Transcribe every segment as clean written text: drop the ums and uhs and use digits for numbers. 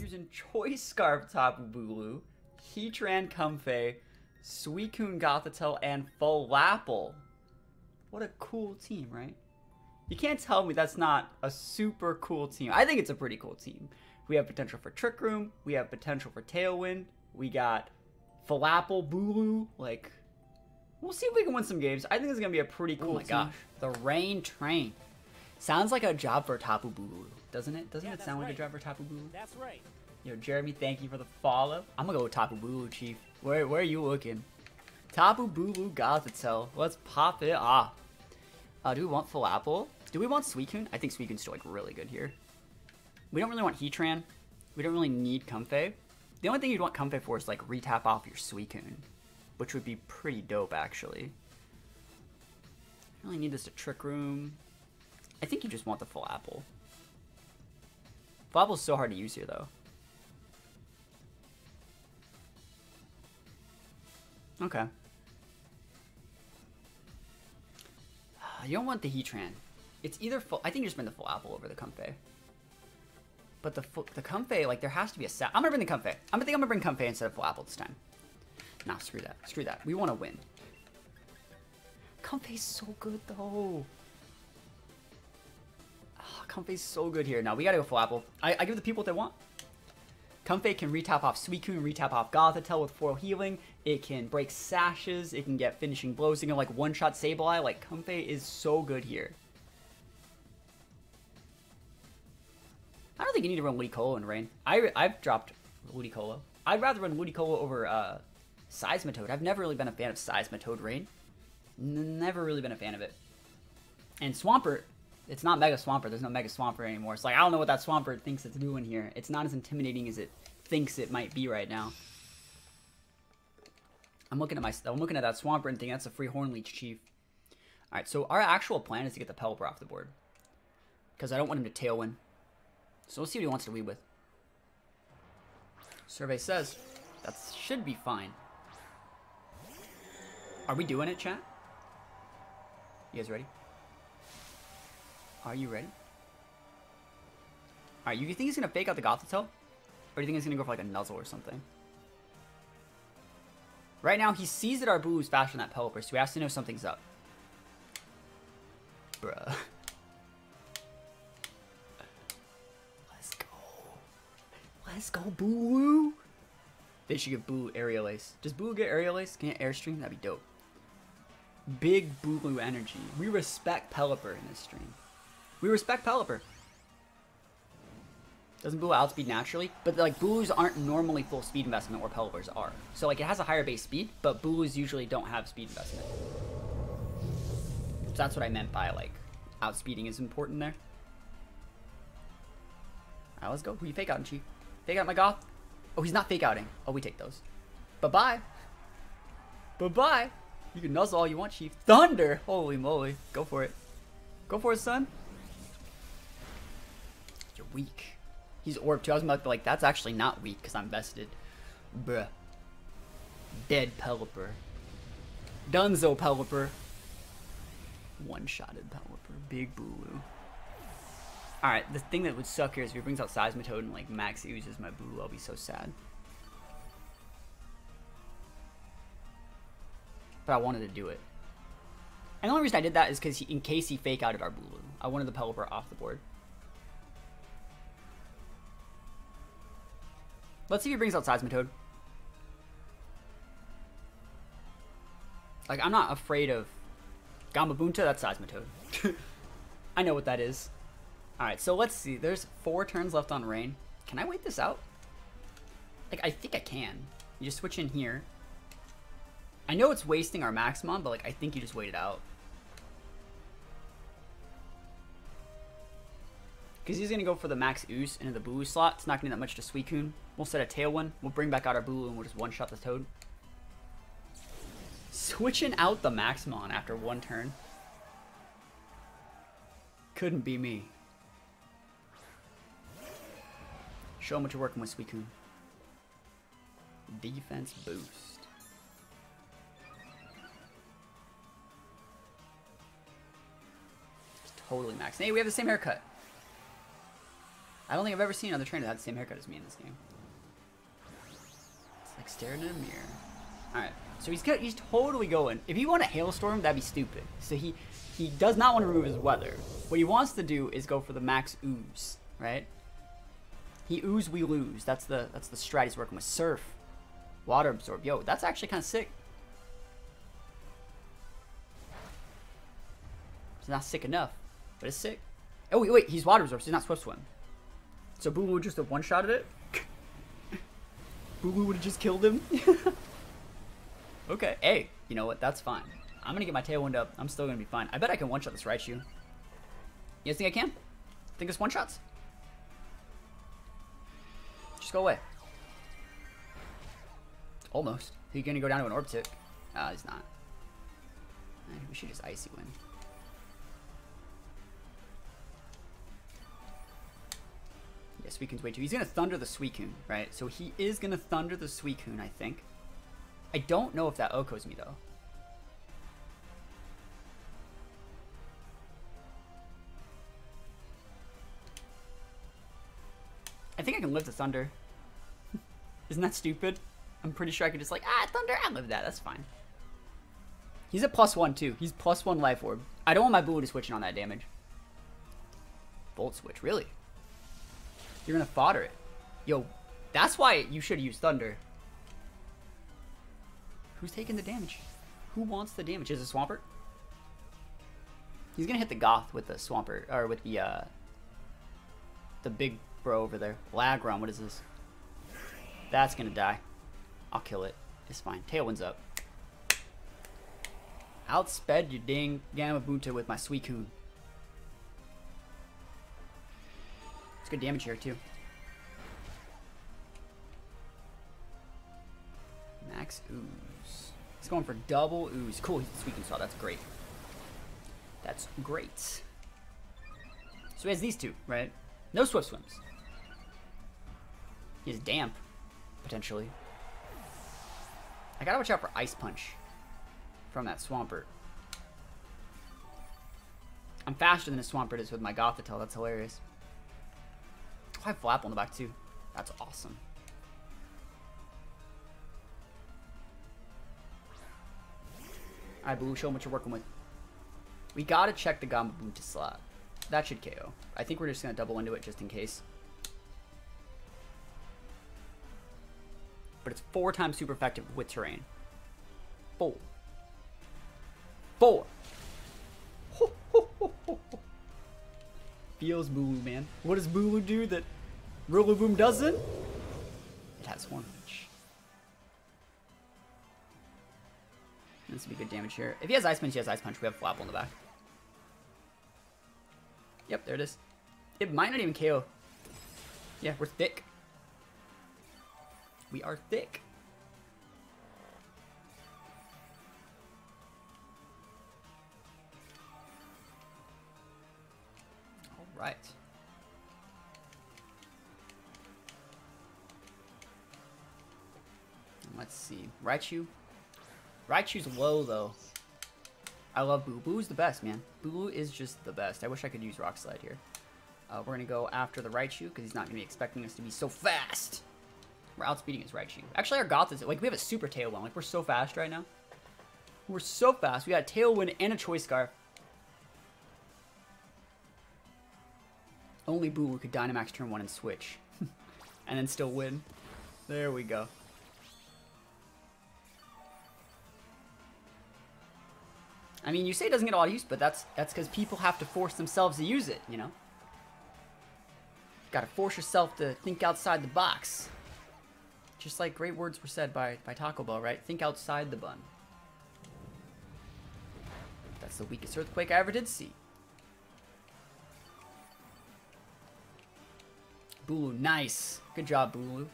using Choice Scarf Tapu Bulu, Heatran Comfey, Suicune Gothitelle, and Falapple. What a cool team, right? You can't tell me that's not a super cool team. I think it's a pretty cool team. We have potential for Trick Room. We have potential for Tailwind. We got Falapple, Bulu. Like, we'll see if we can win some games. I think it's going to be a pretty cool team. Oh my gosh. The Rain Train. Sounds like a job for Tapu Bulu, doesn't it? Doesn't it sound like a job for Tapu Bulu? That's right. Yo, Jeremy, thank you for the follow. I'm going to go with Tapu Bulu, Chief. Where are you looking? Tapu Bulu Gothitelle. Let's pop it off. Do we want Falapple? Do we want Suicune? I think Suicune's still like really good here. We don't really want Heatran. We don't really need Comfey. The only thing you'd want Comfey for is like retap off your Suicune, which would be pretty dope actually. I really need this to Trick Room. I think you just want the Falapple. Falapple's so hard to use here though. Okay. You don't want the Heatran. It's either I think you just bring the Falapple over the Comfey. But the Comfey, like there has to be a set. I'm gonna bring the Comfey. I'm gonna bring Comfey instead of Falapple this time. Nah, screw that. Screw that. We want to win. Comfey's so good though. Oh, Comfey's so good here. Now we gotta go Falapple. I give the people what they want. Comfey can retap off Suicune, retap off Gothitelle with Foil Healing. It can break Sashes. It can get Finishing Blows. It can like one-shot Sableye. Like, Comfey is so good here. I don't think you need to run Ludicolo in Rain. I've dropped Ludicolo. I'd rather run Ludicolo over Seismitoad. I've never really been a fan of Seismitoad Rain. Never really been a fan of it. And Swampert, it's not Mega Swampert. There's no Mega Swampert anymore. It's like, I don't know what that Swampert thinks it's doing here. It's not as intimidating as it thinks it might be right now. I'm looking at that Swampert and thinking that's a free Hornleech Chief. Alright, so our actual plan is to get the Pelipper off the board. Because I don't want him to Tailwind. So we'll see what he wants to lead with. Survey says that should be fine. Are we doing it, chat? You guys ready? Are you ready? Alright, you think he's going to fake out the Gothitelle? Or do you think he's going to go for like a Nuzzle or something? Right now, he sees that our Bulu is faster than that Pelipper, so he has to know something's up. Bruh. Let's go, Bulu. They should give Bulu Aerial Ace. Does Bulu get Aerial Ace? Can it Airstream? That'd be dope. Big Bulu energy. We respect Pelipper in this stream. We respect Pelipper. Doesn't Bulu outspeed naturally? But like Bulus aren't normally full speed investment where Pelippers are. So like it has a higher base speed, but Bulus usually don't have speed investment. So that's what I meant by like outspeeding is important there. Alright, let's go. Who you fake outing, Chief? Fake out my Goth? Oh, he's not fake outing. Oh, we take those. Bye-bye. Bye-bye. You can nuzzle all you want, Chief. Thunder! Holy moly. Go for it. Go for it, son. You're weak. He's Orb too. I was about to be like, that's actually not weak because I'm vested. Bruh. Dead Pelipper. Dunzo Pelipper. One-shotted Pelipper. Big Bulu. Alright, the thing that would suck here is if he brings out Seismitoad and like Max uses my Bulu, I'll be so sad. But I wanted to do it. And the only reason I did that is because in case he fake outed our Bulu. I wanted the Pelipper off the board. Let's see if he brings out Seismitoad. Like, I'm not afraid of Gamabunta, that's Seismitoad. I know what that is. Alright, so let's see. There's 4 turns left on Rain. Can I wait this out? Like, I think I can. You just switch in here. I know it's wasting our Maximon, but like, I think you just wait it out. Because he's going to go for the Max Ooze into the Bulu slot. It's not going to be that much to Suicune. We'll set a Tailwind. We'll bring back out our Bulu and we'll just one-shot the Toad. Switching out the Maximon after 1 turn. Couldn't be me. Show him what you're working with, Suicune. Defense boost. It's totally max. Hey, we have the same haircut. I don't think I've ever seen another trainer that had the same haircut as me in this game. It's like staring in a mirror. Alright, so he's totally going. If you want a hailstorm, that'd be stupid. So he does not want to remove his weather. What he wants to do is go for the max ooze, right? He ooze, we lose. That's the strat he's working with. Surf. Water absorb. Yo, that's actually kind of sick. It's not sick enough, but it's sick. Oh, wait, he's water absorb, so he's not swift swim. So Bulu would just have one-shotted it? Bulu would have just killed him? Okay, hey, you know what? That's fine. I'm gonna get my tailwind up. I'm still gonna be fine. I bet I can one-shot this Raichu. You guys think I can? Think it's one-shots? Just go away. Almost. He's gonna go down to an orb tick. He's not. We should just icy win. Yeah, Suicune's way too. He's gonna Thunder the Suicune, right? So he is gonna Thunder the Suicune, I think. I don't know if that Oko's me though. I think I can live the Thunder. Isn't that stupid? I'm pretty sure I could just like, Thunder, I'll live that. That's fine. He's at +1 too. He's +1 life orb. I don't want my Bulu to switch in on that damage. Volt switch, really? You're gonna fodder it. Yo, that's why you should use Thunder. Who's taking the damage? Who wants the damage? Is it Swampert? He's gonna hit the Goth with the Swampert, or with the big bro over there. Lagron, what is this? That's gonna die. I'll kill it. It's fine. Tailwind's up. Outsped your dang Gamabunta with my Suicune. It's good damage here too. Max ooze. He's going for double ooze. Cool, he's the Suicune saw. That's great. That's great. So he has these two, right? No swift swims. He has damp, potentially. I gotta watch out for Ice Punch from that Swampert. I'm faster than a Swampert is with my Gothitelle. That's hilarious. Oh, I have Flapple in the back too. That's awesome. Alright, Bulu, show him what you're working with. We gotta check the Gamabunta slot. That should KO. I think we're just gonna double into it just in case. But it's 4 times super effective with terrain. 4. Ho, ho, ho, ho, ho. Feels Bulu, man. What does Bulu do that Rillaboom doesn't? It has one reach. This would be good damage here. If he has Ice Punch, he has Ice Punch. We have Flapple in the back. Yep, there it is. It might not even KO. Yeah, we're thick. We are thick. All right. Let's see. Raichu. Raichu's low, though. I love Bulu. Bulu's the best, man. Bulu is just the best. I wish I could use Rock Slide here. We're going to go after the Raichu, because he's not going to be expecting us to be so fast. We're outspeeding his Raichu. Actually, our Goth is... Like, we have a super Tailwind. Like, we're so fast right now. We're so fast. We got a Tailwind and a Choice Scarf. Only Bulu could Dynamax turn 1 and switch. And then still win. There we go. I mean, you say it doesn't get a lot of use, but that's because people have to force themselves to use it, you know? Gotta force yourself to think outside the box. Just like great words were said by Taco Bell, right? Think outside the bun. That's the weakest earthquake I ever did see. Bulu, nice. Good job, Bulu.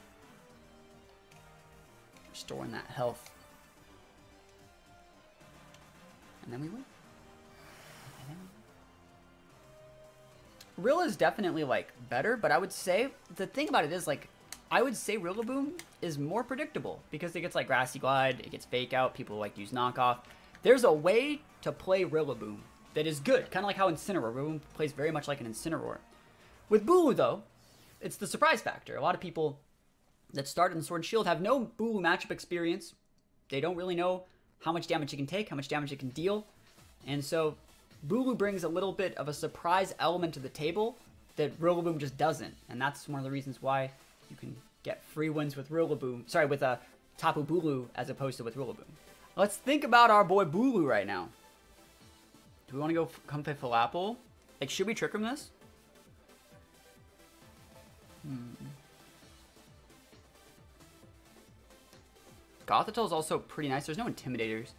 Restoring that health. And then we win. Rill is definitely, like, better, but I would say, the thing about it is, like, I would say Rillaboom is more predictable, because it gets, like, Grassy Glide, it gets Fake Out, people, like, use Knockoff. There's a way to play Rillaboom that is good, kind of like how Incineroar. Rillaboom plays very much like an Incineroar. With Bulu, though, it's the surprise factor. A lot of people that start in Sword and Shield have no Bulu matchup experience. They don't really know how much damage it can take, how much damage it can deal. And so Bulu brings a little bit of a surprise element to the table that Rillaboom just doesn't. And that's one of the reasons why you can get free wins with Rillaboom. Sorry, with Tapu Bulu as opposed to with Rillaboom. Let's think about our boy Bulu right now. Do we want to go Comfey Falapple? Like, should we Trick Room this? Gothitelle is also pretty nice. There's no Intimidators.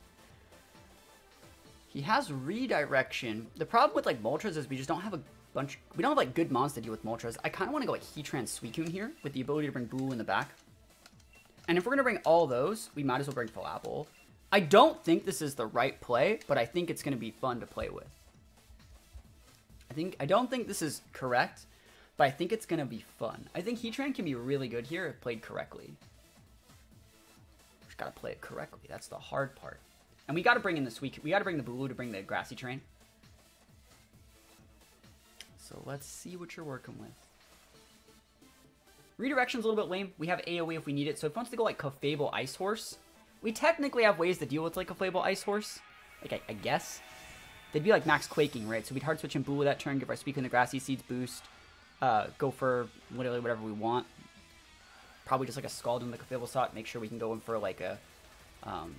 He has Redirection. The problem with, like, Moltres is we just don't have a bunch... We don't have, like, good mons to deal with Moltres. I kind of want to go, like, Heatran Suicune here with the ability to bring Bulu in the back. And if we're going to bring all those, we might as well bring Falapple. I don't think this is the right play, but I think it's going to be fun to play with. I don't think this is correct, but I think it's going to be fun. I think Heatran can be really good here if played correctly. Just got to play it correctly. That's the hard part. And we got to bring in the Suicune. We got to bring the Bulu to bring the Grassy Train. So let's see what you're working with. Redirection's a little bit lame. We have AoE if we need it. So if he wants to go like Clefable Ice Horse, we technically have ways to deal with like Clefable Ice Horse. Like, I guess. They'd be like max Quaking, right? So we'd hard switch in Bulu that turn, give our Suicune the Grassy Seeds boost, go for literally whatever we want. Probably just like a Scald in the Clefable slot. Make sure we can go in for like a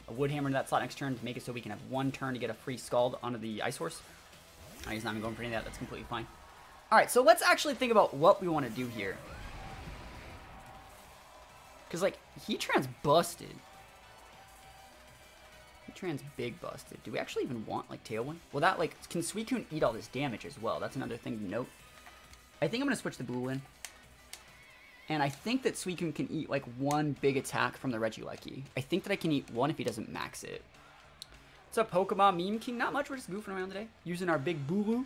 Wood Hammer in that slot next turn to make it so we can have one turn to get a free Scald onto the Ice Horse. He's not even going for any of that. That's completely fine. Alright, so let's actually think about what we want to do here. Because, like, Heatran's busted. Heatran's big busted. Do we actually even want, like, Tailwind? Well, that, like, can Suicune eat all this damage as well? That's another thing to note. I think I'm going to switch the Bulu in. And I think that Suicune can eat, like, one big attack from the Regieleki. I think that I can eat one if he doesn't max it. What's up, Pokemon Meme King? Not much. We're just goofing around today. Using our big Bulu.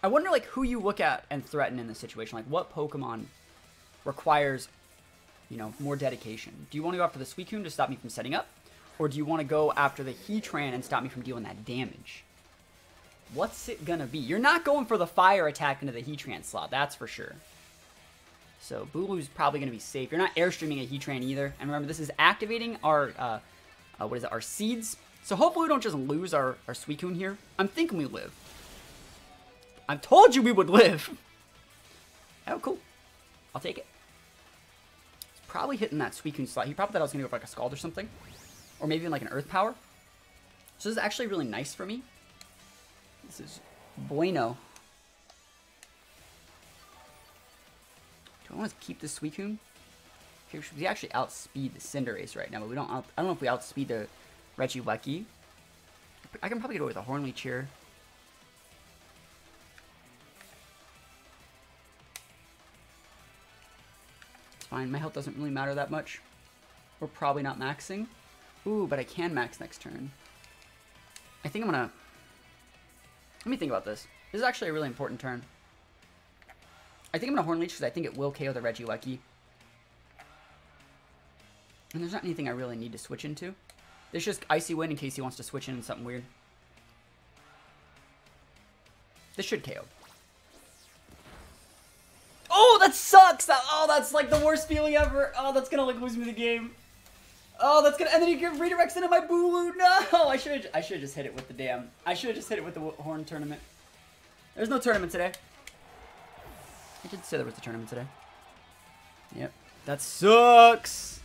I wonder, like, who you look at and threaten in this situation. Like, what Pokemon requires, you know, more dedication? Do you want to go after the Suicune to stop me from setting up? Or do you want to go after the Heatran and stop me from dealing that damage? What's it gonna be? You're not going for the fire attack into the Heatran slot, that's for sure. So Bulu's probably gonna be safe. You're not airstreaming a Heatran either. And remember, this is activating our, our seeds. So hopefully we don't just lose our Suicune here. I'm thinking we live. I told you we would live. Oh, cool. I'll take it. He's probably hitting that Suicune slot. He probably thought I was gonna go for like a Scald or something. Or maybe even like an Earth Power. So this is actually really nice for me. This is bueno. Do I want to keep the Suicune? We actually outspeed the Cinderace right now, but we don't. I don't know if we outspeed the Regieleki. I can probably get away with a Hornleech here. It's fine. My health doesn't really matter that much. We're probably not maxing. Ooh, but I can max next turn. I think I'm gonna... Let me think about this. This is actually a really important turn. I think I'm gonna Hornleech because I think it will KO the Regieleki. And there's not anything I really need to switch into. There's just Icy Wind in case he wants to switch in something weird. This should KO. Oh, that sucks! Oh, that's like the worst feeling ever. Oh, that's gonna like lose me the game. Oh, that's gonna, and then he redirects into my Bulu. No, I should have just hit it with the damn. I should have just hit it with the Horn tournament. There's no tournament today. I did say there was a tournament today. Yep, that sucks.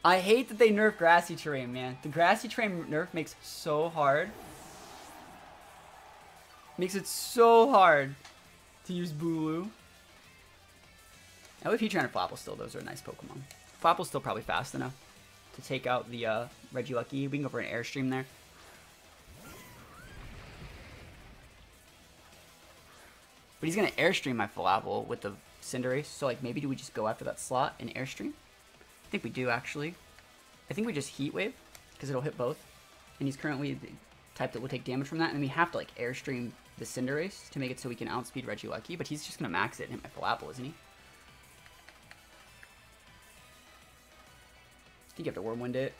I hate that they nerf Grassy Terrain, man. The Grassy Terrain nerf makes so hard. Makes it so hard to use Bulu. Now with Heatran and Flapple still, those are nice Pokemon. Flapple's still probably fast enough to take out the Regieleki. We can go for an Airstream there. But he's going to Airstream my Flapple with the Cinderace. So like maybe do we just go after that slot and Airstream? I think we do actually. I think we just Heat Wave because it'll hit both. And he's currently the type that will take damage from that. And we have to like Airstream the Cinderace to make it so we can outspeed Regieleki. But he's just going to max it and hit my Flapple, isn't he? I think you have to Whirlwind it.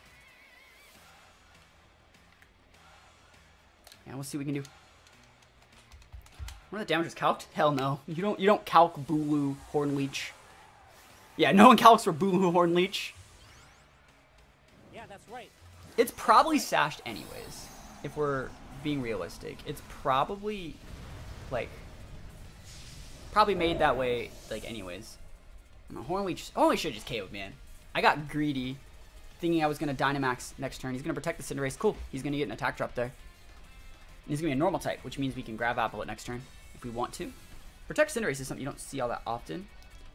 Yeah, we'll see what we can do. One of the damage was calced? Hell no. You don't calc Bulu Horn Leech. Yeah, no one calcs for Bulu Horn Leech. Yeah, that's right. It's probably sashed anyways, if we're being realistic. It's probably, like, probably made that way, like, anyways. Horn Leech, Horn Leech should have just KO'd, man. I got greedy, thinking I was going to Dynamax next turn. He's going to protect the Cinderace. Cool. He's going to get an attack drop there. And he's going to be a normal type, which means we can grab Apple it next turn if we want to. Protect Cinderace is something you don't see all that often.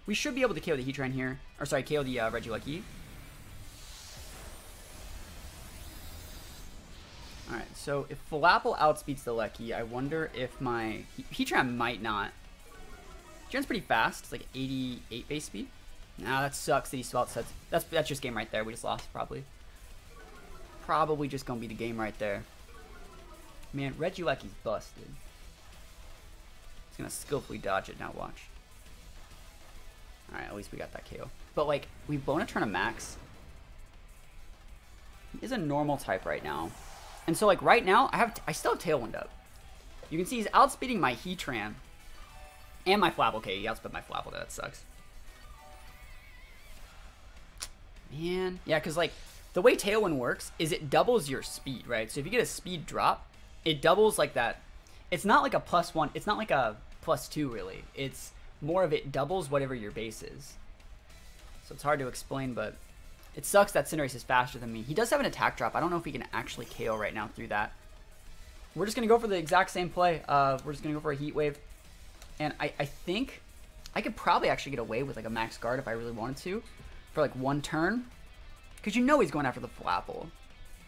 We should be able to KO the Heatran here. Or sorry, KO the Regieleki. Alright, so if Flapple outspeeds the Lecky, I wonder if my... Heatran might not. Heatran's pretty fast. It's like 88 base speed. Nah, that sucks that he spelled sets. That's just game right there. We just lost, probably. Probably just gonna be the game right there. Man, Regieleki's busted. He's gonna skillfully dodge it now, watch. Alright, at least we got that KO. But, like, we've blown a turn of max. He is a normal type right now. And so, like, right now, I still have Tailwind up. You can see he's outspeeding my Heatran. And my Flapple. Okay, he outsped my Flapple. That sucks. Man. Yeah, because, like, the way Tailwind works is it doubles your speed, right? So if you get a speed drop, it doubles, like, that. It's not like a +1. It's not like a +2, really. It's more of it doubles whatever your base is. So it's hard to explain, but it sucks that Cinderace is faster than me. He does have an attack drop. I don't know if he can actually KO right now through that. We're just going to go for the exact same play. We're just going to go for a Heat Wave. And I think I could probably actually get away with like a max guard if I really wanted to for like one turn. Because you know he's going after the Flapple.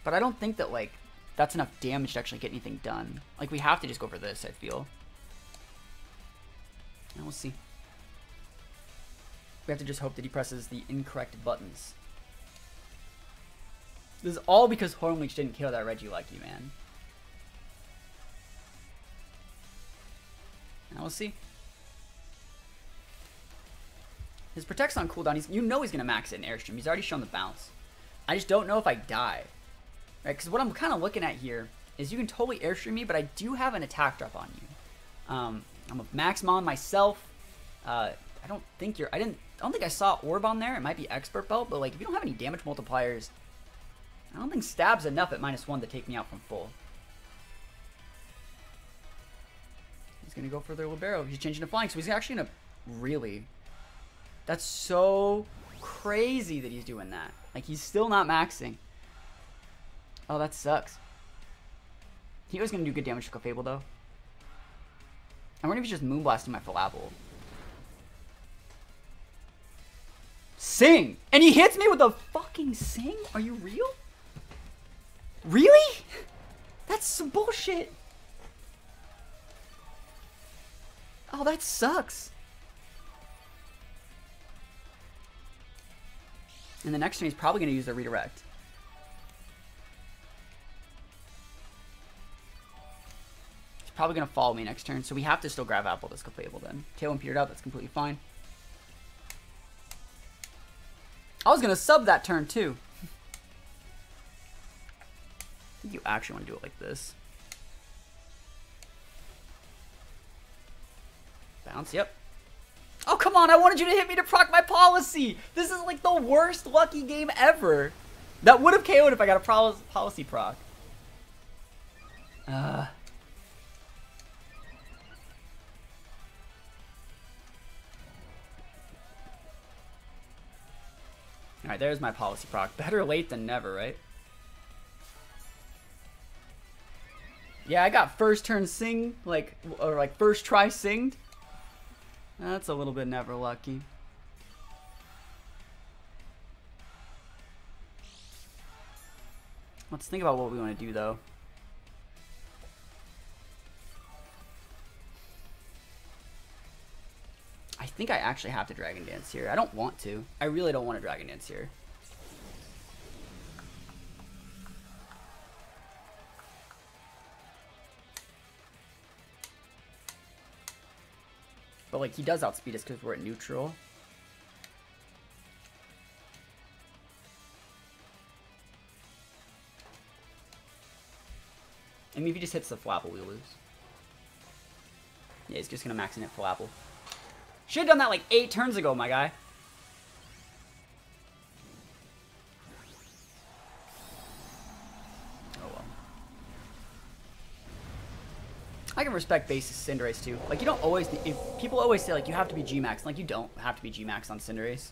But I don't think that like that's enough damage to actually get anything done. Like we have to just go for this, I feel. And we'll see. We have to just hope that he presses the incorrect buttons. This is all because Horn Leech didn't kill that Regieleki, man. Now we'll see. His Protect's on cooldown. You know he's going to max it in Airstream. He's already shown the bounce. I just don't know if I die. Right? Because what I'm kind of looking at here is you can totally Airstream me, but I do have an attack drop on you. I'm a Max Mon myself. I don't think I saw Orb on there. It might be Expert Belt, but like if you don't have any damage multipliers, I don't think Stab's enough at -1 to take me out from full. He's gonna go for their Libero. He's changing to flying, so he's actually gonna really. That's so crazy that he's doing that. Like he's still not maxing. Oh, that sucks. He was gonna do good damage to Clefable though. I wonder if he's just Moonblasting my Flapple. Sing! And he hits me with a fucking Sing? Are you real? Really? That's some bullshit. Oh, that sucks. And the next turn he's probably going to use the redirect. He's probably going to follow me next turn, so we have to still grab Apple this Clefable then. Tailwind petered out, that's completely fine. I was going to sub that turn too. I think you actually want to do it like this. Bounce, yep. Oh, come on, I wanted you to hit me to proc my policy. This is like the worst lucky game ever. That would have KO'd if I got a policy proc. Alright, there's my policy proc. Better late than never, right? Yeah, I got first turn sing, or like first try singed. That's a little bit never lucky. Let's think about what we want to do though. I think I actually have to Dragon Dance here. I don't want to. I really don't want to Dragon Dance here. But like he does outspeed us because we're at neutral. I mean, if he just hits the Flapple, we lose. Yeah, he's just gonna max in it full apple. Should've done that like 8 turns ago, my guy. Oh well. I can respect base Cinderace too. Like, you don't always, if people always say like you have to be G-Max, like you don't have to be G-Max on Cinderace.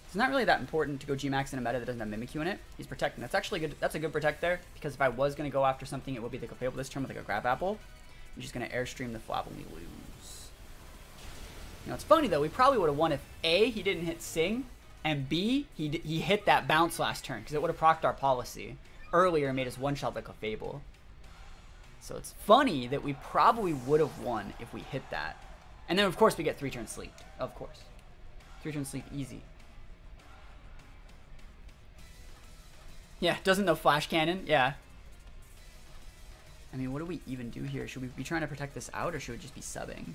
It's not really that important to go G-Max in a meta that doesn't have Mimikyu in it. He's protecting. That's actually good. That's a good protect there, because if I was gonna go after something, it would be like a Fable this turn with like a Grab Apple. I'm just gonna Airstream the Flapple and we lose. You know, it's funny though. We probably would have won if A, he didn't hit Sing, and B, he hit that bounce last turn, because it would have procced our policy earlier and made us one-shot like a Fable. So it's funny that we probably would have won if we hit that. And then of course we get 3-turn sleep. Of course. 3-turn sleep easy. Yeah, doesn't know Flash Cannon. Yeah. I mean, what do we even do here? Should we be trying to protect this out, or should we just be subbing?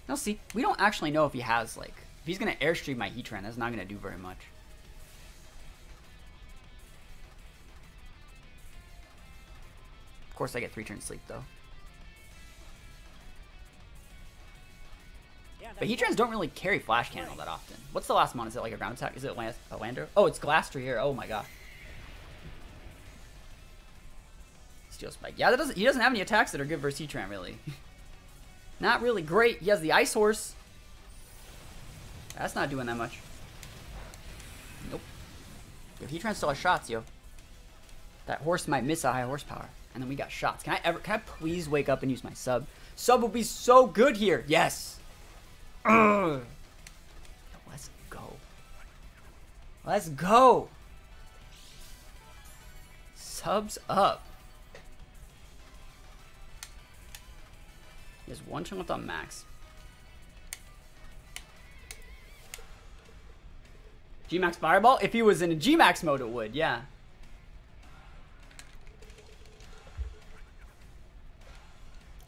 Now, see, we don't actually know if he has, like, if he's going to Airstream my Heatran, that's not going to do very much. Of course, I get 3-turn sleep, though. Yeah, But Heatrans don't really carry Flash Cannon all that often. What's the last mon? Is it like a ground attack? Is it a Lander? Oh, it's Glastrier here. Oh my god. Steel Spike. Yeah, he doesn't have any attacks that are good versus Heatran, really. Not really great. He has the Ice Horse. That's not doing that much. Nope. If Heatran still has shots, yo. That horse might miss a high horsepower. And then we got shots. Can I please wake up and use my sub? Sub will be so good here. Yes. Ugh. Let's go. Let's go. Subs up. He has 1 turn left on max. G-Max Fireball? If he was in a G-Max mode, it would, yeah.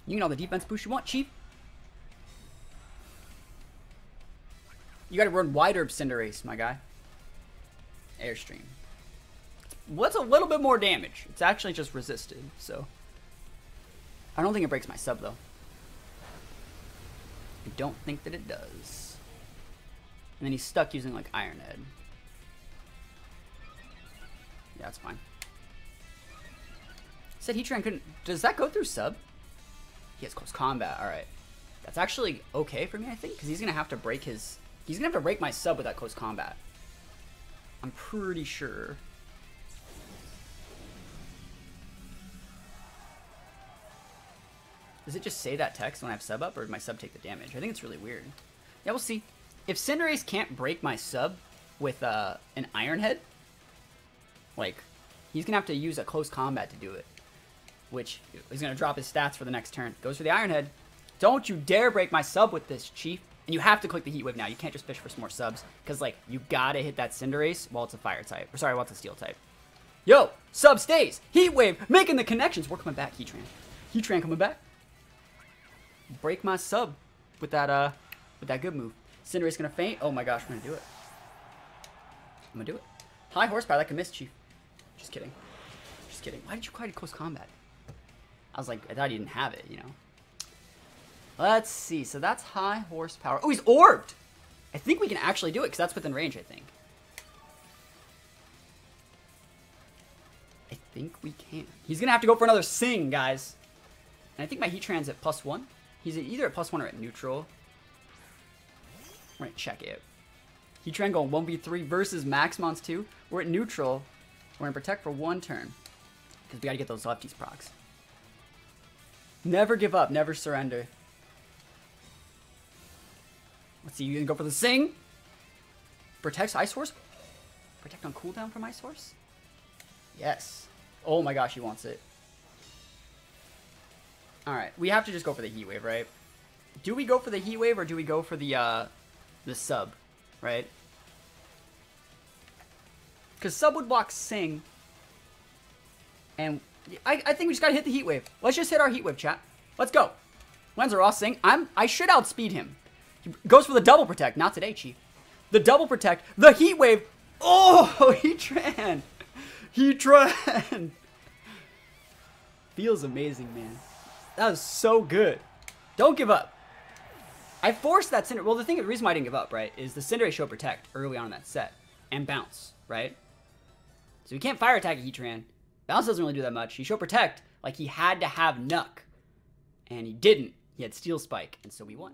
You can all the defense boost you want, Chief. You gotta run wider Cinderace, my guy. Airstream. What's a little bit more damage? It's actually just resisted, so. I don't think it breaks my sub, though. I don't think that it does. And then he's stuck using, like, Iron Head. Yeah, that's fine. Said Heatran couldn't. Does that go through sub? He has close combat. Alright. That's actually okay for me, I think, because he's going to have to break his. He's going to have to break my sub with that close combat. I'm pretty sure. Does it just say that text when I have sub up, or did my sub take the damage? I think it's really weird. Yeah, we'll see. If Cinderace can't break my sub with an Iron Head, like, he's going to have to use a close combat to do it. Which is going to drop his stats for the next turn. Goes for the Iron Head. Don't you dare break my sub with this, Chief. And you have to click the Heat Wave now. You can't just fish for some more subs. Because, like, you got to hit that Cinderace while it's a Fire type. Or, sorry, while it's a Steel type. Yo, sub stays. Heat Wave. Making the connections. We're coming back, Heatran. Heatran coming back. Break my sub with that good move. Cinderace going to faint. Oh, my gosh. I'm going to do it. I'm going to do it. High horsepower. That can miss, Chief. Just kidding. Just kidding. Why did you quite close combat? I was like, I thought he didn't have it, you know. Let's see. So that's high horsepower. Oh, he's orbed. I think we can actually do it because that's within range, I think. I think we can. He's going to have to go for another Sing, guys. And I think my Heatran's at +1. He's either at +1 or at neutral. We're going to check it. Heatran going 1v3 versus Maxmons 2. We're at neutral. We're going to protect for 1 turn. Because we got to get those lefties procs. Never give up. Never surrender. Let's see. You going to go for the Sing? Protects Ice Horse? Protect on cooldown from Ice Horse? Yes. Oh my gosh, he wants it. Alright. We have to just go for the Heat Wave, right? Do we go for the Heat Wave or do we go for the sub? Right? Because sub would block Sing. And I think we just gotta hit the Heat Wave. Let's just hit our Heat Wave, chat. Let's go. Lanzarote Sing. I should outspeed him. He goes for the double protect. Not today, Chief. The double protect. The Heat Wave. Oh, Heatran. Heatran. Feels amazing, man. That was so good. Don't give up. I forced that Cinder. Well, the reason why I didn't give up, right, is the Cinderace showed Protect early on in that set. And Bounce, right? So you can't Fire Attack a Heatran. Bounce doesn't really do that much. He showed Protect like he had to have Nuck. And he didn't. He had Steel Spike, and so we won.